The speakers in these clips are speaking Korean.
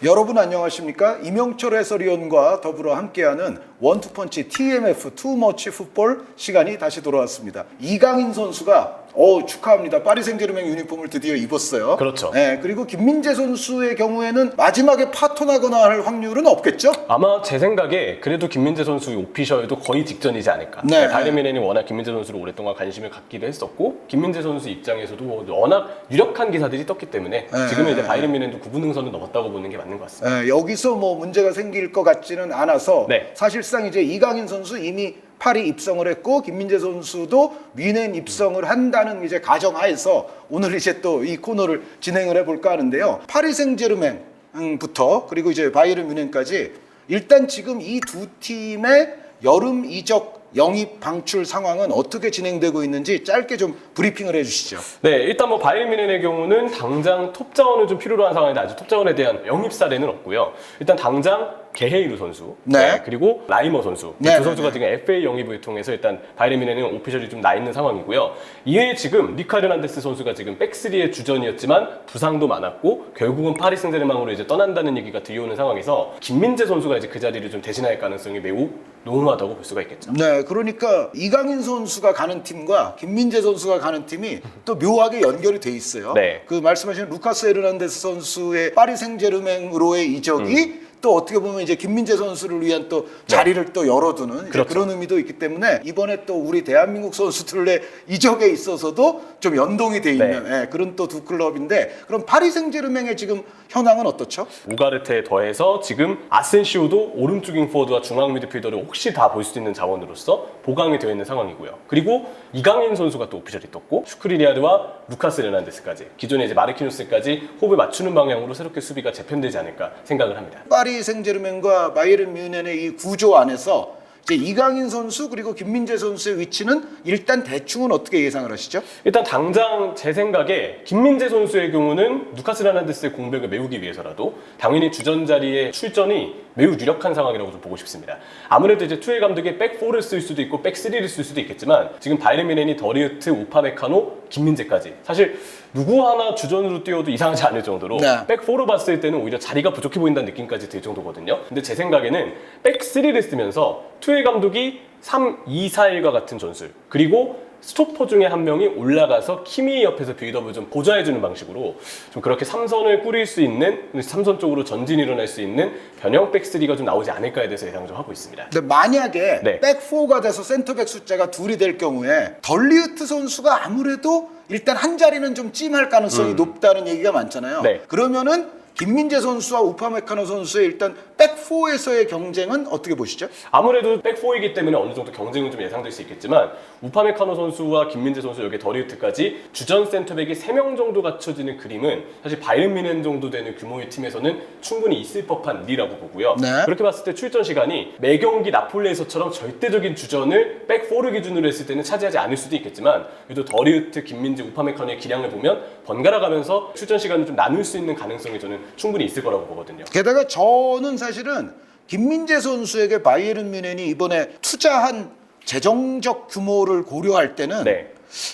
여러분 안녕하십니까? 이명철 해설위원과 더불어 함께하는 원투펀치 TMF 투머치 풋볼 시간이 다시 돌아왔습니다. 이강인 선수가 축하합니다. 파리 생제르맹 유니폼을 드디어 입었어요. 그렇죠. 네, 그리고 김민재 선수의 경우에는 마지막에 파토나거나 할 확률은 없겠죠? 아마 제 생각에 그래도 김민재 선수 오피셜도 거의 직전이지 않을까. 네. 바이에른 뮌헨이 워낙 김민재 선수를 오랫동안 관심을 갖기도 했었고, 김민재 선수 입장에서도 워낙 유력한 기사들이 떴기 때문에 지금은 이제 바이에른 뮌헨도 9분 능선은 넘었다고 보는 게 맞는 것 같습니다. 여기서 뭐 문제가 생길 것 같지는 않아서 네. 사실상 이제 이강인 선수 이미 파리 입성을 했고 김민재 선수도 뮌헨 입성을 한다는 이제 가정하에서 오늘 이제 또 이 코너를 진행을 해볼까 하는데요. 파리 생제르맹부터 그리고 이제 바이에른 뮌헨까지 일단 지금 이 두 팀의 여름 이적 영입 방출 상황은 어떻게 진행되고 있는지 짧게 좀 브리핑을 해주시죠. 네, 일단 뭐 바이에른 뮌헨의 경우는 당장 톱 자원을 좀 필요로 한 상황인데 아직 톱 자원에 대한 영입 사례는 없고요. 일단 당장 게헤이루 선수, 네. 그리고 라이머 선수, 네, 두 선수가 지금 FA 영입을 통해서 일단 바이에른 뮌헨은 오피셜이 좀 나 있는 상황이고요. 이에 지금 리카 헤르난데스 선수가 지금 백스리의 주전이었지만 부상도 많았고 결국은 파리 생제르맹으로 이제 떠난다는 얘기가 들려오는 상황에서 김민재 선수가 이제 그 자리를 좀 대신할 가능성이 매우 농후하다고 볼 수가 있겠죠. 네, 그러니까 이강인 선수가 가는 팀과 김민재 선수가 가는 팀이 또 묘하게 연결이 돼 있어요. 네. 그 말씀하신 루카스 헤르난데스 선수의 파리 생제르맹으로의 이적이 또 어떻게 보면 이제 김민재 선수를 위한 또 자리를 또 열어두는 이제 그렇죠. 그런 의미도 있기 때문에 이번에 또 우리 대한민국 선수들의 이적에 있어서도 좀 연동이 돼 있는 그런 또 두 클럽인데 그럼 파리 생제르맹의 지금 현황은 어떻죠? 우가르테에 더해서 지금 아센시오도 오른쪽인 포워드와 중앙 미드필더를 혹시 다 볼 수 있는 자원으로서 보강이 되어 있는 상황이고요. 그리고 이강인 선수가 또 오피셜이 떴고 슈크리리아르와 루카스 헤르난데스까지 기존에 이제 마르키노스까지 호흡을 맞추는 방향으로 새롭게 수비가 재편되지 않을까 생각을 합니다. 파리 생제르맹과 바이에른 뮌헨의 이 구조 안에서 이제 이강인 선수 그리고 김민재 선수의 위치는 일단 대충은 어떻게 예상을 하시죠? 일단 당장 제 생각에 김민재 선수의 경우는 루카스 헤르난데스의 공백을 메우기 위해서라도 당연히 주전 자리에 출전이 매우 유력한 상황이라고 좀 보고 싶습니다. 아무래도 이제 투엘 감독이 백4를 쓸 수도 있고 백3를 쓸 수도 있겠지만 지금 바이에른 뮌헨이 더리우트, 우파메카노, 김민재까지 사실 누구 하나 주전으로 뛰어도 이상하지 않을 정도로 백4로 봤을 때는 오히려 자리가 부족해 보인다는 느낌까지 들 정도거든요. 근데 제 생각에는 백3를 쓰면서 투엘 감독이 3-2-4-1과 같은 전술 그리고 스토퍼 중에 한 명이 올라가서 키미 옆에서 빌드업을 좀 보좌해주는 방식으로 좀 그렇게 삼선을 꾸릴 수 있는 삼선 쪽으로 전진이 일어날 수 있는 변형 백스리가 좀 나오지 않을까에 대해서 예상 좀 하고 있습니다. 근데 만약에 네. 백4가 돼서 센터백 숫자가 둘이 될 경우에 덜리우트 선수가 아무래도 일단 한 자리는 좀 찜할 가능성이 높다는 얘기가 많잖아요. 네. 그러면은 김민재 선수와 우파메카노 선수의 일단 백4에서의 경쟁은 어떻게 보시죠? 아무래도 백4이기 때문에 어느 정도 경쟁은 좀 예상될 수 있겠지만 우파메카노 선수와 김민재 선수 여기 더리우트까지 주전 센터백이 3명 정도 갖춰지는 그림은 사실 바이에른 뮌헨 정도 되는 규모의 팀에서는 충분히 있을 법한 일이라고 보고요. 네. 그렇게 봤을 때 출전 시간이 매 경기 나폴리에서처럼 절대적인 주전을 백4를 기준으로 했을 때는 차지하지 않을 수도 있겠지만 그래도 더리우트, 김민재, 우파메카노의 기량을 보면 번갈아 가면서 출전 시간을 좀 나눌 수 있는 가능성이 저는 충분히 있을 거라고 보거든요. 게다가 저는 사실은 김민재 선수에게 바이에른 뮌헨이 이번에 투자한 재정적 규모를 고려할 때는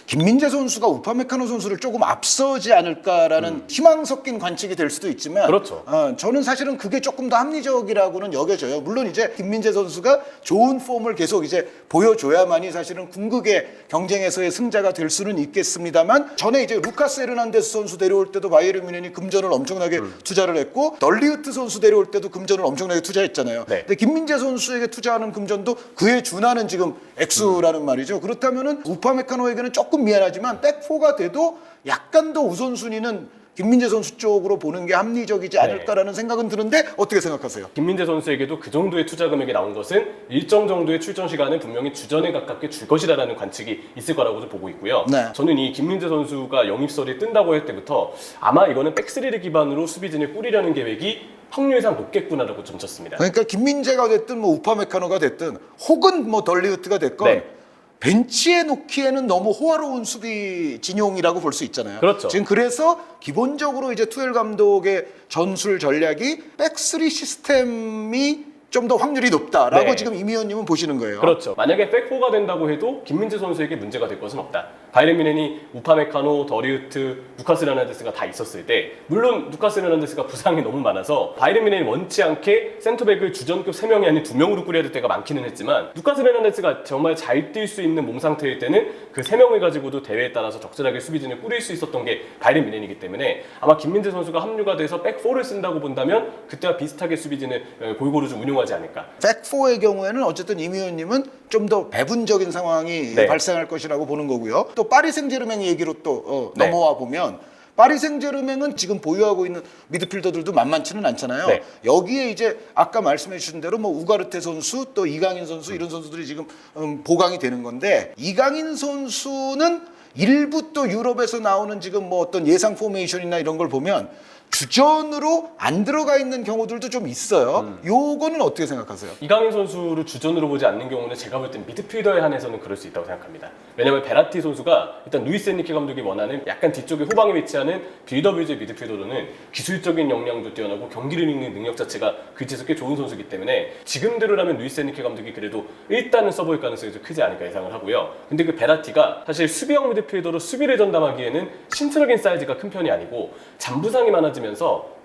김민재 선수가 우파메카노 선수를 조금 앞서지 않을까라는 희망 섞인 관측이 될 수도 있지만 그렇죠. 저는 사실은 그게 조금 더 합리적이라고는 여겨져요. 물론 이제 김민재 선수가 좋은 폼을 계속 이제 보여줘야만이 사실은 궁극의 경쟁에서의 승자가 될 수는 있겠습니다만 전에 이제 루카스 헤르난데스 선수 데려올 때도 바이에른 뮌헨이 금전을 엄청나게 투자를 했고 덜리우트 선수 데려올 때도 금전을 엄청나게 투자했잖아요. 근데 김민재 선수에게 투자하는 금전도 그에 준하는 지금 액수라는 말이죠. 그렇다면은 우파메카노에게는 조금 미안하지만 백4가 돼도 약간 더 우선순위는 김민재 선수 쪽으로 보는 게 합리적이지 않을까라는 생각은 드는데 어떻게 생각하세요? 김민재 선수에게도 그 정도의 투자 금액이 나온 것은 일정 정도의 출전 시간은 분명히 주전에 가깝게 줄 것이라는 관측이 있을 거라고 좀 보고 있고요. 저는 이 김민재 선수가 영입설이 뜬다고 할 때부터 아마 이거는 백3를 기반으로 수비진을 꾸리려는 계획이 확률상 높겠구나라고 좀 쳤습니다. 그러니까 김민재가 됐든 뭐 우파메카노가 됐든 혹은 뭐 덜리우트가 됐건 벤치에 놓기에는 너무 호화로운 수비 진용이라고 볼 수 있잖아요. 그렇죠. 지금 그래서 기본적으로 이제 투엘 감독의 전술 전략이 백3 시스템이 좀 더 확률이 높다라고 네. 지금 임 의원님은 보시는 거예요. 그렇죠. 만약에 백4가 된다고 해도 김민재 선수에게 문제가 될 것은 없다. 바이에른 뮌헨이 우파메카노, 더리우트, 루카스 헤르난데스가 다 있었을 때 물론 루카스 헤르난데스가 부상이 너무 많아서 바이에른 뮌헨이 원치 않게 센터백을 주전급 3명이 아닌 2명으로 꾸려야 될 때가 많기는 했지만 루카스 헤르난데스가 정말 잘 뛸 수 있는 몸 상태일 때는 그 3명을 가지고도 대회에 따라서 적절하게 수비진을 꾸릴 수 있었던 게 바이에른 뮌헨이기 때문에 아마 김민재 선수가 합류가 돼서 백4를 쓴다고 본다면 그때와 비슷하게 수비진을 골고루 좀 운용하지 않을까. 백4의 경우에는 어쨌든 임 의원님은 좀 더 배분적인 상황이 네. 발생할 것이라고 보는 거고요. 또 파리 생제르맹 얘기로 또 네. 넘어와 보면 파리 생제르맹은 지금 보유하고 있는 미드필더들도 만만치는 않잖아요. 네. 여기에 이제 아까 말씀해 주신 대로 뭐 우가르테 선수 또 이강인 선수 이런 선수들이 지금 보강이 되는 건데 이강인 선수는 일부 또 유럽에서 나오는 지금 뭐 어떤 예상 포메이션이나 이런 걸 보면 주전으로 안 들어가 있는 경우들도 좀 있어요. 요거는 어떻게 생각하세요? 이강인 선수를 주전으로 보지 않는 경우는 제가 볼 땐 미드필더에 한해서는 그럴 수 있다고 생각합니다. 왜냐하면 베라티 선수가 일단 루이스 엔리케 감독이 원하는 약간 뒤쪽에 후방에 위치하는 빌더 위주의 미드필더로는 기술적인 역량도 뛰어나고 경기를 읽는 능력 자체가 그치에서 꽤 좋은 선수이기 때문에 지금대로라면 루이스 엔리케 감독이 그래도 일단은 써볼 가능성이 좀 크지 않을까 예상을 하고요. 근데 그 베라티가 사실 수비형 미드필더로 수비를 전담하기에는 신체적인 사이즈가 큰 편이 아니고 잔부상이 많아지면서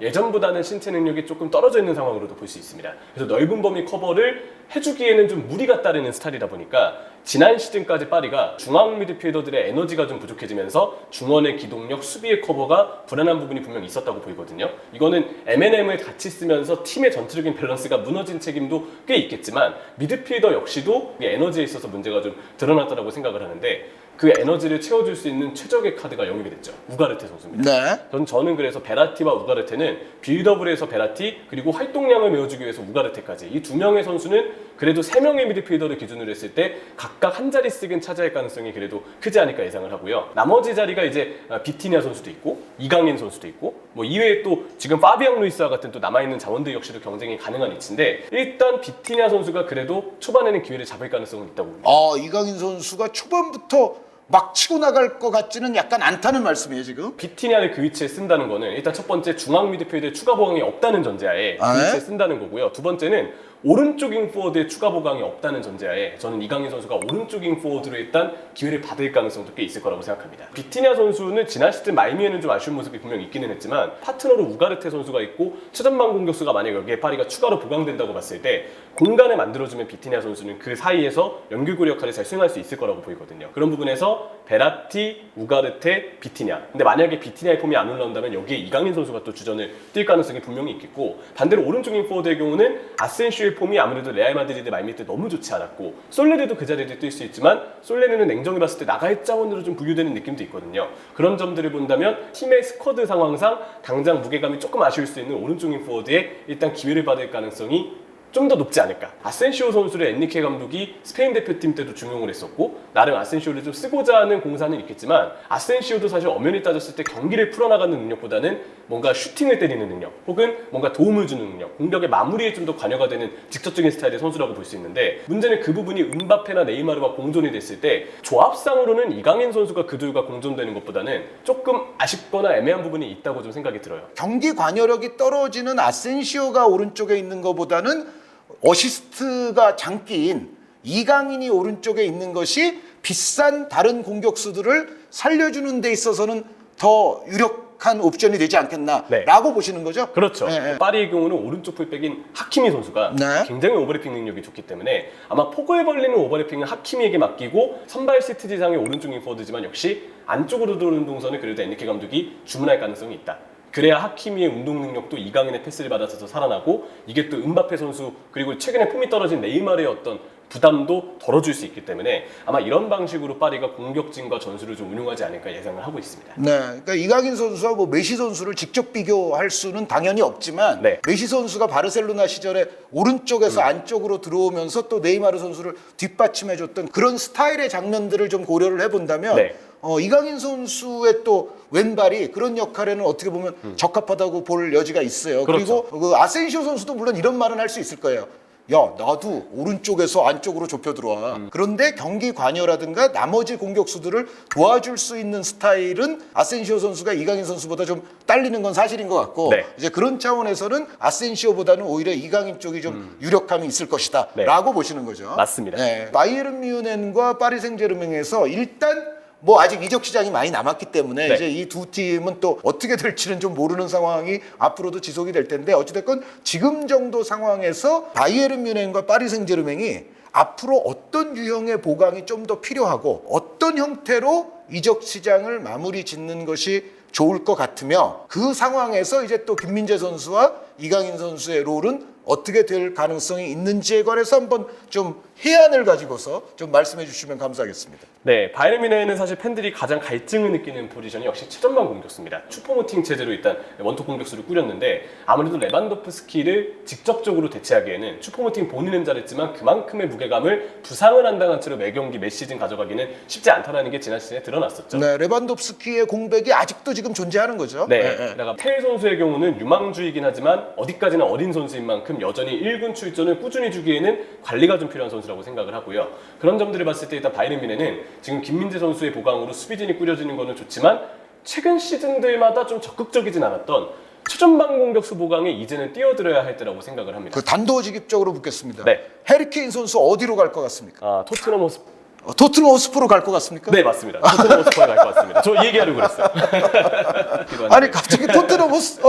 예전보다는 신체 능력이 조금 떨어져 있는 상황으로도 볼 수 있습니다. 그래서 넓은 범위 커버를 해주기에는 좀 무리가 따르는 스타일이다 보니까 지난 시즌까지 파리가 중앙 미드필더들의 에너지가 좀 부족해지면서 중원의 기동력, 수비의 커버가 불안한 부분이 분명히 있었다고 보이거든요. 이거는 M&M을 같이 쓰면서 팀의 전체적인 밸런스가 무너진 책임도 꽤 있겠지만 미드필더 역시도 이 에너지에 있어서 문제가 좀 드러났다고 생각을 하는데 그 에너지를 채워줄 수 있는 최적의 카드가 영입이 됐죠. 우가르테 선수입니다. 네. 저는 그래서 베라티와 우가르테는 빌드업을 해서 베라티 그리고 활동량을 메워주기 위해서 우가르테까지 이 두 명의 선수는 그래도 3명의 미드필더를 기준으로 했을 때 각각 한 자릿씩은 차지할 가능성이 그래도 크지 않을까 예상을 하고요. 나머지 자리가 이제 비티냐 선수도 있고 이강인 선수도 있고 뭐 이외에 또 지금 파비앙 루이스와 같은 또 남아있는 자원들 역시도 경쟁이 가능한 위치인데 일단 비티냐 선수가 그래도 초반에는 기회를 잡을 가능성은 있다고 봅니다. 이강인 선수가 초반부터 막 치고 나갈 것 같지는 약간 않다는 말씀이에요 지금. 비티냐를 그 위치에 쓴다는 거는 일단 첫 번째 중앙 미드필드에 추가 보강이 없다는 전제하에 그 네? 위치에 쓴다는 거고요. 두 번째는 오른쪽 윙포워드에 추가 보강이 없다는 전제하에 저는 이강인 선수가 오른쪽 윙포워드로 일단 기회를 받을 가능성도 꽤 있을 거라고 생각합니다. 비티냐 선수는 지난 시즌 말미에는 좀 아쉬운 모습이 분명히 있기는 했지만 파트너로 우가르테 선수가 있고 최전방 공격수가 만약 여기에 파리가 추가로 보강된다고 봤을 때 공간을 만들어주면 비티냐 선수는 그 사이에서 연결고리 역할을 잘 수행할 수 있을 거라고 보이거든요. 그런 부분에서 베라티, 우가르테, 비티냐. 근데 만약에 비티냐의 폼이 안 올라온다면 여기에 이강인 선수가 또 주전을 뛸 가능성이 분명히 있겠고 반대로 오른쪽 윙포워드의 경우는 아센시오의 폼이 아무래도 레알 마드리드 말미에 때 너무 좋지 않았고 솔레르도 그 자리에 뛸 수 있지만 솔레르는 냉정히 봤을 때 나갈 자원으로 좀 분류되는 느낌도 있거든요. 그런 점들을 본다면 팀의 스쿼드 상황상 당장 무게감이 조금 아쉬울 수 있는 오른쪽 윙포워드에 일단 기회를 받을 가능성이 좀 더 높지 않을까. 아센시오 선수를 엔리케 감독이 스페인 대표팀 때도 중용을 했었고 나름 아센시오를 좀 쓰고자 하는 공사는 있겠지만 아센시오도 사실 엄연히 따졌을 때 경기를 풀어나가는 능력보다는 뭔가 슈팅을 때리는 능력 혹은 뭔가 도움을 주는 능력 공격의 마무리에 좀 더 관여가 되는 직접적인 스타일의 선수라고 볼 수 있는데 문제는 그 부분이 음바페나 네이마르와 공존이 됐을 때 조합상으로는 이강인 선수가 그 둘과 공존되는 것보다는 조금 아쉽거나 애매한 부분이 있다고 좀 생각이 들어요. 경기 관여력이 떨어지는 아센시오가 오른쪽에 있는 것보다는 어시스트가 장기인 이강인이 오른쪽에 있는 것이 비싼 다른 공격수들을 살려주는 데 있어서는 더 유력한 옵션이 되지 않겠나라고 보시는 거죠? 그렇죠. 네. 파리의 경우는 오른쪽 풀백인 하키미 선수가 네. 굉장히 오버래핑 능력이 좋기 때문에 아마 폭을 벌리는 오버래핑은 하키미에게 맡기고 선발 시트지상의 오른쪽 윙포워드지만 역시 안쪽으로 들어오는 동선을 그래도 엔리케 감독이 주문할 가능성이 있다. 그래야 하키미의 운동 능력도 이강인의 패스를 받아서 더 살아나고 이게 또 음바페 선수 그리고 최근에 폼이 떨어진 네이마르의 어떤 부담도 덜어줄 수 있기 때문에 아마 이런 방식으로 파리가 공격진과 전술을 좀 운용하지 않을까 예상을 하고 있습니다. 네, 그러니까 이강인 선수와 뭐 메시 선수를 직접 비교할 수는 당연히 없지만 네. 메시 선수가 바르셀로나 시절에 오른쪽에서 안쪽으로 들어오면서 또 네이마르 선수를 뒷받침해줬던 그런 스타일의 장면들을 좀 고려를 해본다면 네. 이강인 선수의 또 왼발이 그런 역할에는 어떻게 보면 적합하다고 볼 여지가 있어요. 그렇죠. 그리고 그 아센시오 선수도 물론 이런 말은 할 수 있을 거예요. 야 나도 오른쪽에서 안쪽으로 좁혀 들어와. 그런데 경기 관여라든가 나머지 공격수들을 도와줄 수 있는 스타일은 아센시오 선수가 이강인 선수보다 좀 딸리는 건 사실인 것 같고 네. 이제 그런 차원에서는 아센시오보다는 오히려 이강인 쪽이 좀 유력함이 있을 것이다 네. 라고 보시는 거죠. 맞습니다. 네. 바이에른 뮌헨과 파리 생제르맹에서 일단 뭐 아직 이적 시장이 많이 남았기 때문에 네. 이제 이 두 팀은 또 어떻게 될지는 좀 모르는 상황이 앞으로도 지속이 될 텐데 어찌됐건 지금 정도 상황에서 바이에른 뮌헨과 파리 생제르맹이 앞으로 어떤 유형의 보강이 좀 더 필요하고 어떤 형태로 이적 시장을 마무리 짓는 것이 좋을 것 같으며 그 상황에서 이제 또 김민재 선수와 이강인 선수의 롤은 어떻게 될 가능성이 있는지에 관해서 한번 좀 해안을 가지고서 좀 말씀해 주시면 감사하겠습니다. 네, 바이에른 뮌헨은 사실 팬들이 가장 갈증을 느끼는 포지션이 역시 최전방 공격수입니다. 슈퍼모팅 체제로 일단 원톱 공격수를 꾸렸는데 아무래도 레반도프스키를 직접적으로 대체하기에는 슈퍼모팅 본인은 잘했지만 그만큼의 무게감을 부상을 안 당한 채로 매 경기 매 시즌 가져가기는 쉽지 않다는 게 지난 시즌에 드러났었죠. 네, 레반도프스키의 공백이 아직도 지금 존재하는 거죠. 네, 그러니까 텔 선수의 경우는 유망주이긴 하지만 어디까지나 어린 선수인 만큼 여전히 1군 출전을 꾸준히 주기에는 관리가 좀 필요한 선수라고 생각을 하고요. 그런 점들을 봤을 때 일단 바이에른 뮌헨은 지금 김민재 선수의 보강으로 수비진이 꾸려지는 거는 좋지만 최근 시즌들마다 좀 적극적이진 않았던 최전방 공격수 보강에 이제는 뛰어들어야 할 때라고 생각을 합니다. 그 단도직입적으로 묻겠습니다. 네. 해리케인 선수 어디로 갈 것 같습니까? 토트넘 호스 토트넘 호스프로 갈 것 같습니까? 네, 맞습니다. 토트넘 호스퍼에 갈 것 같습니다. 저 얘기하려고 그랬어요. 아니 갑자기 토트넘 호스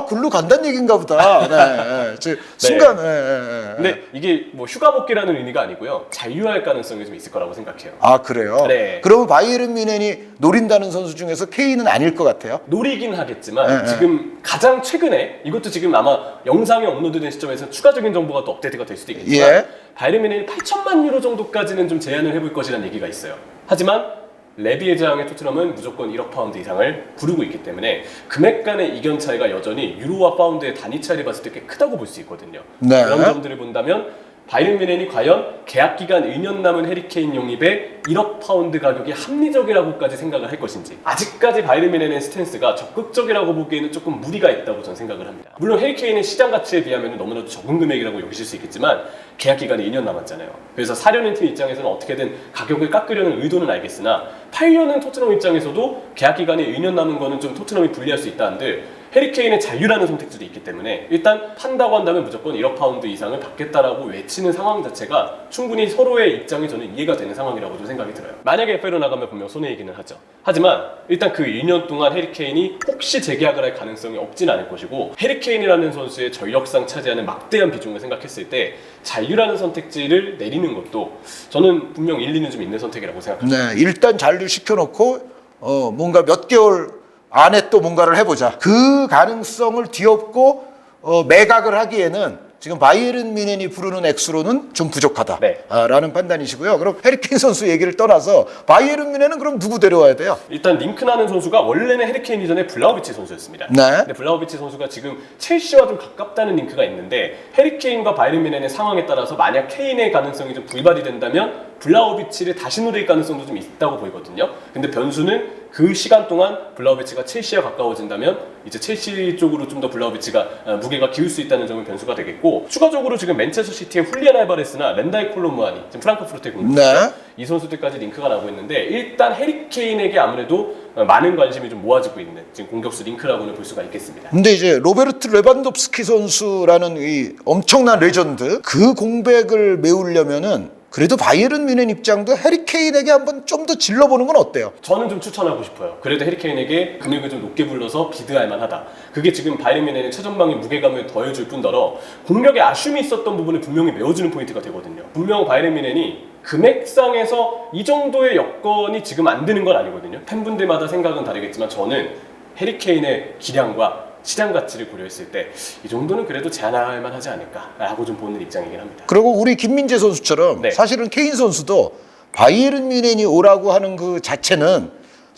글로 간다는 얘기인가 보다. 네, 네. 순간. 네. 근데 이게 뭐 휴가 복귀라는 의미가 아니고요. 잔류할 가능성이 좀 있을 거라고 생각해요. 아 그래요? 네. 그러면 바이에른 뮌헨이 노린다는 선수 중에서 케인은 아닐 것 같아요. 노리긴 하겠지만 네, 지금 가장 최근에 이것도 지금 아마 영상이 업로드된 시점에서 추가적인 정보가 또 업데이트가 될 수도 있겠지만 예. 바이에른 뮌헨이 8천만 유로 정도까지는 좀 제한을 해볼 것이라는 얘기가 있어요. 하지만 레비의 제왕의 토트넘은 무조건 1억 파운드 이상을 부르고 있기 때문에 금액 간의 이견 차이가 여전히 유로와 파운드의 단위 차이를 봤을 때 꽤 크다고 볼 수 있거든요. 네. 그런 점들을 본다면 바이에른 뮌헨이 과연 계약 기간 2년 남은 해리케인 영입에 1억 파운드 가격이 합리적이라고까지 생각을 할 것인지 아직까지 바이에른 뮌헨의 스탠스가 적극적이라고 보기에는 조금 무리가 있다고 저는 생각을 합니다. 물론 해리케인의 시장 가치에 비하면 너무나도 적은 금액이라고 여기실 수 있겠지만 계약 기간이 2년 남았잖아요. 그래서 사려는 팀 입장에서는 어떻게든 가격을 깎으려는 의도는 알겠으나 팔려는 토트넘 입장에서도 계약 기간이 2년 남은 거는 좀 토트넘이 불리할 수 있다 한들 해리케인의 잔류라는 선택지도 있기 때문에 일단 판다고 한다면 무조건 1억 파운드 이상을 받겠다라고 외치는 상황 자체가 충분히 서로의 입장이 저는 이해가 되는 상황이라고 좀 생각이 들어요. 만약에 FA로 나가면 분명 손해이기는 하죠. 하지만 일단 그 2년 동안 해리케인이 혹시 재계약을 할 가능성이 없진 않을 것이고 해리케인이라는 선수의 전력상 차지하는 막대한 비중을 생각했을 때 잔류라는 선택지를 내리는 것도 저는 분명 일리는 좀 있는 선택이라고 생각합니다. 네, 일단 잔류 시켜놓고 뭔가 몇 개월 안에 또 뭔가를 해보자. 그 가능성을 뒤엎고 매각을 하기에는 지금 바이에른 뮌헨이 부르는 액수로는 좀 부족하다. 네. 라는 판단이시고요. 그럼 해리케인 선수 얘기를 떠나서 바이에른 뮌헨은 그럼 누구 데려와야 돼요? 일단 링크나는 선수가 원래는 해리케인 이전에 블라우비치 선수였습니다. 네. 근데 블라우비치 선수가 지금 첼시와 좀 가깝다는 링크가 있는데 해리케인과 바이에른 뮌헨의 상황에 따라서 만약 케인의 가능성이 좀 불발이 된다면 블라우비치를 다시 노릴 가능성도 좀 있다고 보이거든요. 근데 변수는 그 시간 동안 블라우비치가 첼시와 가까워진다면 이제 첼시 쪽으로 좀 더 블라우비치가 무게가 기울 수 있다는 점은 변수가 되겠고 추가적으로 지금 맨체스터 시티의 훌리안 알바레스나 렌다이 콜로무아니 지금 프랑크푸르트의 공격수죠. 네. 이 선수들까지 링크가 나고 있는데 일단 해리케인에게 아무래도 많은 관심이 좀 모아지고 있는 지금 공격수 링크라고는 볼 수가 있겠습니다. 근데 이제 로베르트 레반도프스키 선수라는 이 엄청난 레전드 그 공백을 메우려면은 그래도 바이에른 뮌헨 입장도 해리케인에게 한번 좀 더 질러보는 건 어때요? 저는 좀 추천하고 싶어요. 그래도 해리케인에게 금액을 좀 높게 불러서 비드할 만하다. 그게 지금 바이에른 뮌헨의 최전방의 무게감을 더해줄 뿐더러 공격에 아쉬움이 있었던 부분을 분명히 메워주는 포인트가 되거든요. 분명 바이에른 뮌헨이 금액상에서 이 정도의 여건이 지금 안 되는 건 아니거든요. 팬분들마다 생각은 다르겠지만 저는 해리케인의 기량과 시장 가치를 고려했을 때 이 정도는 그래도 제한할 만하지 않을까라고 좀 보는 입장이긴 합니다. 그리고 우리 김민재 선수처럼 네. 사실은 케인 선수도 바이에른 뮌헨이 오라고 하는 그 자체는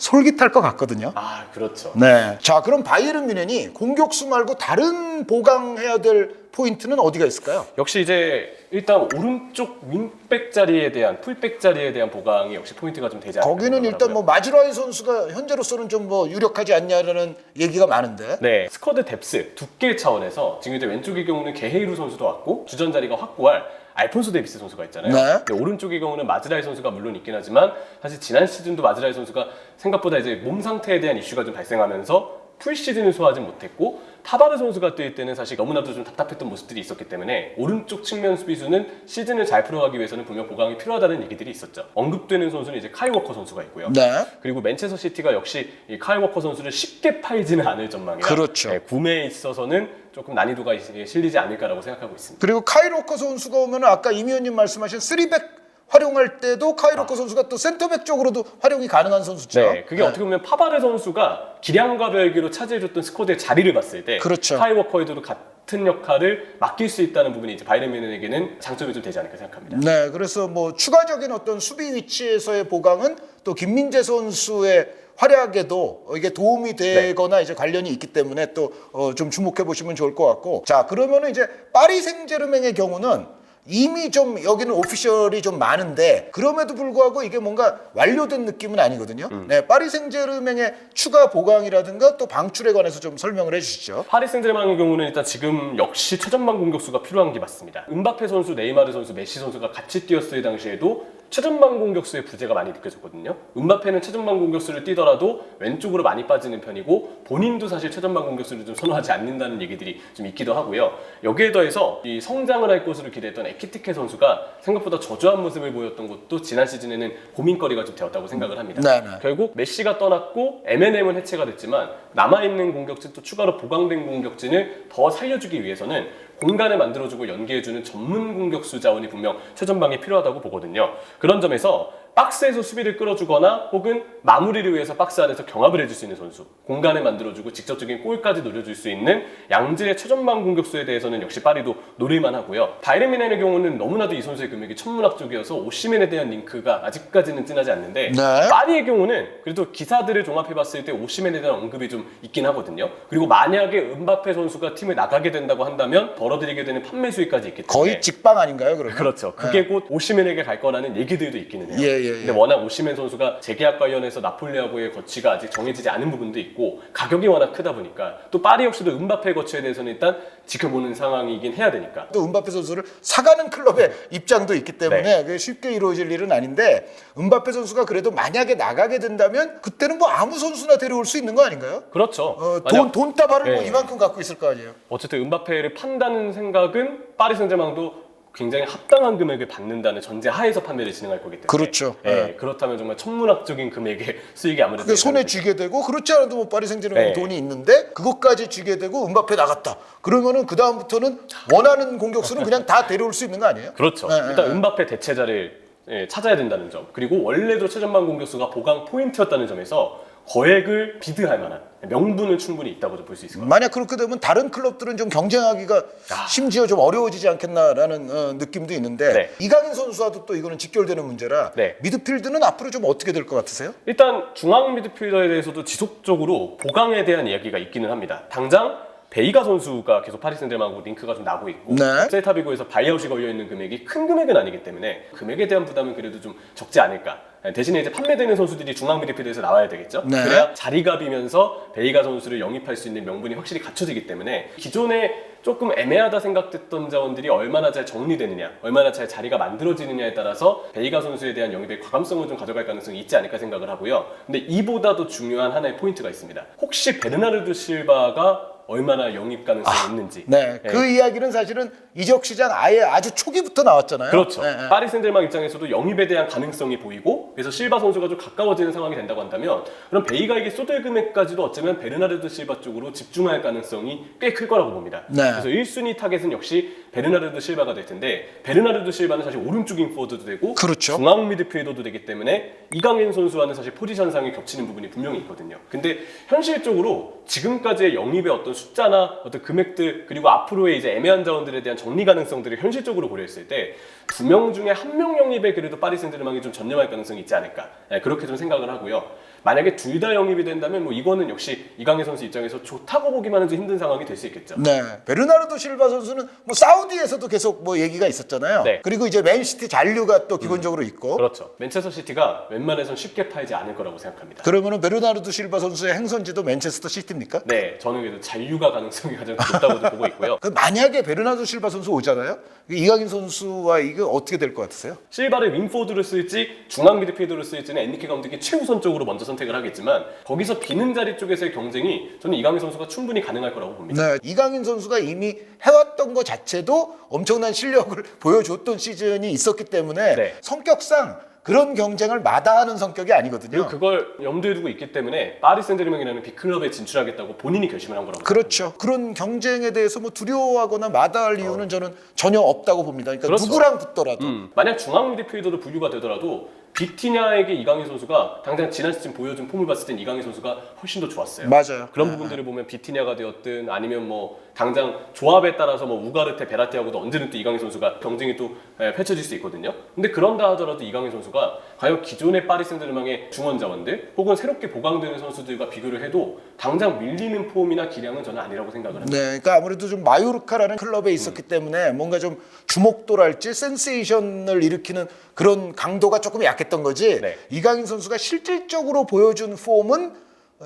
솔깃할 것 같거든요. 아, 그렇죠. 네. 자, 그럼 바이에른 뮌헨이 공격수 말고 다른 보강해야 될 포인트는 어디가 있을까요? 역시 이제 일단 오른쪽 윙백 자리에 대한 풀백 자리에 대한 보강이 역시 포인트가 좀 되지 않을까. 거기는 일단 생각을 뭐 마즈라이 선수가 현재로서는 좀 뭐 유력하지 않냐라는 얘기가 많은데. 네, 스쿼드 뎁스 두께 차원에서 지금 이제 왼쪽의 경우는 게헤이루 선수도 왔고 주전 자리가 확고할 알폰소 데이비스 선수가 있잖아요. 네. 근데 오른쪽의 경우는 마즈라이 선수가 물론 있긴 하지만 사실 지난 시즌도 마즈라이 선수가 생각보다 이제 몸 상태에 대한 이슈가 좀 발생하면서 풀 시즌을 소화하지 못했고 타바르 선수가 뛸 때는 사실 너무나도 좀 답답했던 모습들이 있었기 때문에 오른쪽 측면 수비수는 시즌을 잘 풀어가기 위해서는 분명 보강이 필요하다는 얘기들이 있었죠. 언급되는 선수는 이제 카이 워커 선수가 있고요. 네. 그리고 맨체스터 시티가 역시 이 카이 워커 선수를 쉽게 팔지는 않을 전망이라 그렇죠. 네, 구매에 있어서는 조금 난이도가 실리지 않을까라고 생각하고 있습니다. 그리고 카이 로커 선수가 오면 아까 임 의원님 말씀하신 3백 활용할 때도 카이 로커 선수가 또 센터백 쪽으로도 활용이 가능한 선수죠. 네, 그게 어떻게 보면 파바르 선수가 기량과 별개로 차지해줬던 스쿼드의 자리를 봤을 때 그렇죠. 카이 워커에도 같은 역할을 맡길 수 있다는 부분이 이제 바이에른 뮌헨에게는 장점이 좀 되지 않을까 생각합니다. 네, 그래서 뭐 추가적인 어떤 수비 위치에서의 보강은 또 김민재 선수의 활약에도 이게 도움이 되거나 이제 관련이 있기 때문에 또 좀 주목해 보시면 좋을 것 같고. 자, 그러면은 이제 파리 생제르맹의 경우는 이미 좀 여기는 오피셜이 좀 많은데 그럼에도 불구하고 이게 뭔가 완료된 느낌은 아니거든요. 네, 파리 생제르맹의 추가 보강이라든가 또 방출에 관해서 좀 설명을 해주시죠. 파리 생제르맹의 경우는 일단 지금 역시 최전방 공격수가 필요한 게 맞습니다. 은바페 선수, 네이마르 선수, 메시 선수가 같이 뛰었을 당시에도 최전방 공격수의 부재가 많이 느껴졌거든요. 은바페는 최전방 공격수를 뛰더라도 왼쪽으로 많이 빠지는 편이고 본인도 사실 최전방 공격수를 좀 선호하지 않는다는 얘기들이 좀 있기도 하고요. 여기에 더해서 이 성장을 할 것으로 기대했던 에키티케 선수가 생각보다 저조한 모습을 보였던 것도 지난 시즌에는 고민거리가 좀 되었다고 생각을 합니다. 네네. 결국 메시가 떠났고 M&M은 해체가 됐지만 남아있는 공격진 또 추가로 보강된 공격진을 더 살려주기 위해서는 공간을 만들어주고 연계해주는 전문 공격수 자원이 분명 최전방에 필요하다고 보거든요. 그런 점에서 박스에서 수비를 끌어주거나 혹은 마무리를 위해서 박스 안에서 경합을 해줄 수 있는 선수, 공간을 만들어주고 직접적인 골까지 노려줄 수 있는 양질의 최전방 공격수에 대해서는 역시 파리도 노릴만 하고요. 바이에른 뮌헨의 경우는 너무나도 이 선수의 금액이 천문학적이어서 오시멘에 대한 링크가 아직까지는 진하지 않는데 네. 파리의 경우는 그래도 기사들을 종합해봤을 때 오시멘에 대한 언급이 좀 있긴 하거든요. 그리고 만약에 은바페 선수가 팀을 나가게 된다고 한다면 벌어들이게 되는 판매 수익까지 있기 때문에 거의 직방 아닌가요, 그러면? 그렇죠. 그게 곧 오시멘에게 갈 거라는 얘기들도 있기는 해요. 예. 근데 워낙 오시멘 선수가 재계약 관련해서 나폴리하고의 거치가 아직 정해지지 않은 부분도 있고 가격이 워낙 크다 보니까 또 파리 역시도 은바페 거치에 대해서는 일단 지켜보는 상황이긴 해야 되니까. 또 은바페 선수를 사가는 클럽의 입장도 있기 때문에 그게 쉽게 이루어질 일은 아닌데 은바페 선수가 그래도 만약에 나가게 된다면 그때는 뭐 아무 선수나 데려올 수 있는 거 아닌가요? 그렇죠. 돈다발을 뭐 네. 이만큼 갖고 있을 거 아니에요. 어쨌든 은바페를 판다는 생각은 파리 생제르맹도 굉장히 합당한 금액을 받는다는 전제 하에서 판매를 진행할 거기 때문에 그렇죠. 예, 그렇다면 정말 천문학적인 금액의 수익이 아무래도 그게 손에 예상되죠. 쥐게 되고 그렇지 않아도 뭐 파리 생제르맹 네. 돈이 있는데 그것까지 쥐게 되고 은바페 나갔다. 그러면은 그 다음부터는 원하는 공격수는 그냥 다 데려올 수 있는 거 아니에요? 그렇죠. 네, 일단 은바페 대체자를 찾아야 된다는 점, 그리고 원래도 최전방 공격수가 보강 포인트였다는 점에서 거액을 비드할 만한 명분은 충분히 있다고 볼 수 있을 것 같아요. 만약 그렇게 되면 다른 클럽들은 좀 경쟁하기가 심지어 좀 어려워지지 않겠나라는 느낌도 있는데 네. 이강인 선수와도 또 이거는 직결되는 문제라 네. 미드필드는 앞으로 좀 어떻게 될 것 같으세요? 일단 중앙 미드필더에 대해서도 지속적으로 보강에 대한 이야기가 있기는 합니다. 당장 베이가 선수가 계속 파리 생제르맹하고 링크가 좀 나고 있고 네. 셀타비고에서 바이아웃이 걸려있는 금액이 큰 금액은 아니기 때문에 금액에 대한 부담은 그래도 좀 적지 않을까. 대신에 이제 판매되는 선수들이 중앙 미드필드에서 나와야 되겠죠. 네. 그래야 자리가 비면서 베이가 선수를 영입할 수 있는 명분이 확실히 갖춰지기 때문에 기존에 조금 애매하다 생각됐던 자원들이 얼마나 잘 정리되느냐, 얼마나 잘 자리가 만들어지느냐에 따라서 베이가 선수에 대한 영입의 과감성을 좀 가져갈 가능성이 있지 않을까 생각을 하고요. 근데 이보다도 중요한 하나의 포인트가 있습니다. 혹시 베르나르도 실바가 얼마나 영입 가능성이 있는지. 네, 그 이야기는 사실은 이적 시장 아예 아주 초기부터 나왔잖아요. 그렇죠. 네. 파리 생제르맹 입장에서도 영입에 대한 가능성이 보이고 그래서 실바 선수가 좀 가까워지는 상황이 된다고 한다면 그럼 베이가에게 쏟을 금액까지도 어쩌면 베르나르도 실바 쪽으로 집중할 가능성이 꽤 클 거라고 봅니다. 네. 그래서 1순위 타겟은 역시 베르나르도 실바가 될 텐데 베르나르도 실바는 사실 오른쪽인 포워드도 되고 그렇죠. 중앙 미드필더도 되기 때문에 이강인 선수와는 사실 포지션상에 겹치는 부분이 분명히 있거든요. 근데 현실적으로 지금까지의 영입의 어떤 숫자나 어떤 금액들 그리고 앞으로의 이제 애매한 자원들에 대한 정리 가능성들을 현실적으로 고려했을 때 2명 중에 1명 영입에 그래도 파리 생제르맹이 좀 전념할 가능성이 있지 않을까 그렇게 좀 생각을 하고요. 만약에 둘 다 영입이 된다면 뭐 이거는 역시 이강인 선수 입장에서 좋다고 보기만 해도 힘든 상황이 될 수 있겠죠. 네, 베르나르도 실바 선수는 뭐 사우디에서도 계속 뭐 얘기가 있었잖아요. 네. 그리고 이제 맨시티 잔류가 또 기본적으로 있고. 그렇죠. 맨체스터 시티가 웬만해선 쉽게 팔지 않을 거라고 생각합니다. 그러면은 베르나르도 실바 선수의 행선지도 맨체스터 시티입니까? 네, 저는 그래도 잔류가 가능성이 가장 높다고도 보고 있고요. 그 만약에 베르나르도 실바 선수 오잖아요. 이강인 선수와 이게 어떻게 될 것 같으세요? 실바를 윙포드로 쓸지 중앙 미드필더로 쓸지는 엔리케 감독이 최우선적으로 먼저 선택을 하겠지만 거기서 비는 자리 쪽에서의 경쟁이 저는 이강인 선수가 충분히 가능할 거라고 봅니다. 네, 이강인 선수가 이미 해왔던 것 자체도 엄청난 실력을 보여줬던 시즌이 있었기 때문에 네. 성격상 그런 경쟁을 마다하는 성격이 그리고 아니거든요. 그걸 염두에 두고 있기 때문에 파리 생제르맹이라는 빅클럽에 진출하겠다고 본인이 결심을 한 거라고 그렇죠. 그런 경쟁에 대해서 뭐 두려워하거나 마다할 이유는 저는 전혀 없다고 봅니다. 그러니까 그렇죠. 누구랑 붙더라도. 만약 중앙 미드필더로 분류가 되더라도 비티냐에게 이강인 선수가 당장 지난 시즌 보여준 폼을 봤을 땐 이강인 선수가 훨씬 더 좋았어요. 맞아요. 그런 부분들을 보면 비티냐가 되었든 아니면 뭐 당장 조합에 따라서 뭐 우가르테, 베라티하고도 언제든 또 이강인 선수가 경쟁이 또 펼쳐질 수 있거든요. 근데 그런다 하더라도 이강인 선수가 과연 기존의 파리 생제르맹의 중원 자원들 혹은 새롭게 보강되는 선수들과 비교를 해도 당장 밀리는 폼이나 기량은 저는 아니라고 생각을 합니다. 네, 그러니까 아무래도 좀 마요르카라는 클럽에 있었기 때문에 뭔가 좀 주목도랄지 센세이션을 일으키는 그런 강도가 조금 약했던 거지. 네. 이강인 선수가 실질적으로 보여준 폼은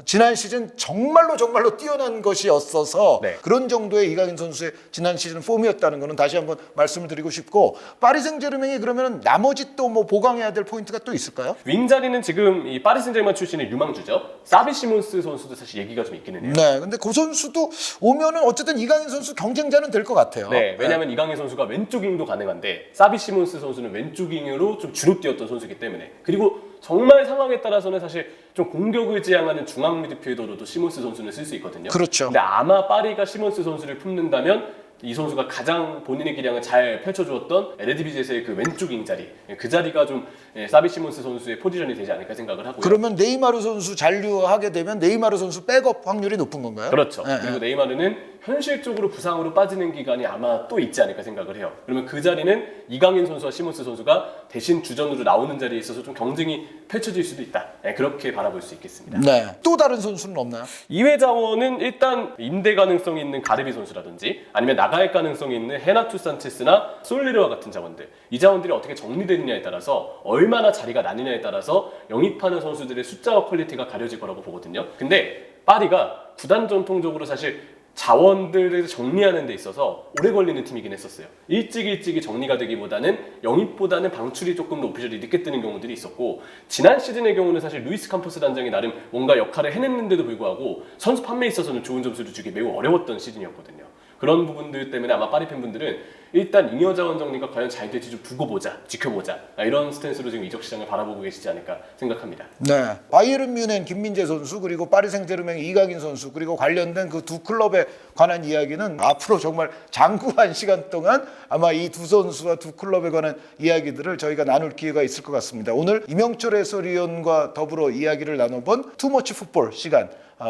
지난 시즌 정말로 뛰어난 것이었어서 네. 그런 정도의 이강인 선수의 지난 시즌 폼이었다는 것은 다시 한번 말씀을 드리고 싶고, 파리 생제르맹이 그러면 나머지 또 뭐 보강해야 될 포인트가 또 있을까요? 윙 자리는 지금 이 파리 생제르맹 출신의 유망주죠. 사비 시몬스 선수도 사실 얘기가 좀 있기는 해요. 네, 근데 그 선수도 오면은 어쨌든 이강인 선수 경쟁자는 될 것 같아요. 네, 왜냐하면 이강인 선수가 왼쪽 윙도 가능한데 사비 시몬스 선수는 왼쪽 윙으로 좀 주로 뛰었던 선수이기 때문에, 그리고 정말 상황에 따라서는 사실 좀 공격을 지향하는 중앙 미드필더로도 시몬스 선수는 쓸 수 있거든요. 그렇죠. 근데 아마 파리가 시몬스 선수를 품는다면 이 선수가 가장 본인의 기량을 잘 펼쳐주었던 에르디비제에서의 그 왼쪽 윙 자리, 그 자리가 좀 사비 시몬스 선수의 포지션이 되지 않을까 생각을 하고요. 그러면 네이마르 선수 잔류하게 되면 네이마르 선수 백업 확률이 높은 건가요? 그렇죠. 네, 그리고 네이마르는 현실적으로 부상으로 빠지는 기간이 아마 또 있지 않을까 생각을 해요. 그러면 그 자리는 이강인 선수와 시몬스 선수가 대신 주전으로 나오는 자리에 있어서 좀 경쟁이 펼쳐질 수도 있다. 네, 그렇게 바라볼 수 있겠습니다. 네. 또 다른 선수는 없나요? 이외 자원은 일단 임대 가능성이 있는 가르비 선수라든지 아니면 나갈 가능성이 있는 헤나투 산체스나 솔리르와 같은 자원들, 이 자원들이 어떻게 정리되느냐에 따라서 얼마나 자리가 나느냐에 따라서 영입하는 선수들의 숫자와 퀄리티가 가려질 거라고 보거든요. 근데 파리가 구단 전통적으로 사실 자원들을 정리하는 데 있어서 오래 걸리는 팀이긴 했었어요. 일찍이 정리가 되기보다는 영입보다는 방출이 조금 더 오피셜이 늦게 뜨는 경우들이 있었고, 지난 시즌의 경우는 사실 루이스 캄포스 단장이 나름 뭔가 역할을 해냈는데도 불구하고 선수 판매에 있어서는 좋은 점수를 주기 매우 어려웠던 시즌이었거든요. 그런 부분들 때문에 아마 파리 팬분들은 일단 잉여 자원 정리가 과연 잘 될지 좀 두고 보자, 지켜보자, 이런 스탠스로 지금 이적 시장을 바라보고 계시지 않을까 생각합니다. 네. 바이에른 뮌헨 김민재 선수, 그리고 파리 생제르맹 이강인 선수, 그리고 관련된 그 두 클럽에 관한 이야기는 앞으로 정말 장구한 시간 동안 아마 이 두 선수와 두 클럽에 관한 이야기들을 저희가 나눌 기회가 있을 것 같습니다. 오늘 이명철 해설위원과 더불어 이야기를 나눠본 투머치 풋볼 시간,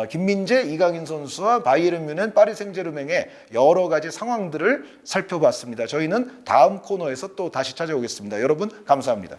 김민재, 이강인 선수와 바이에른 뮌헨, 파리 생제르맹의 여러 가지 상황들을 살펴봤습니다. 저희는 다음 코너에서 또 다시 찾아오겠습니다. 여러분 감사합니다.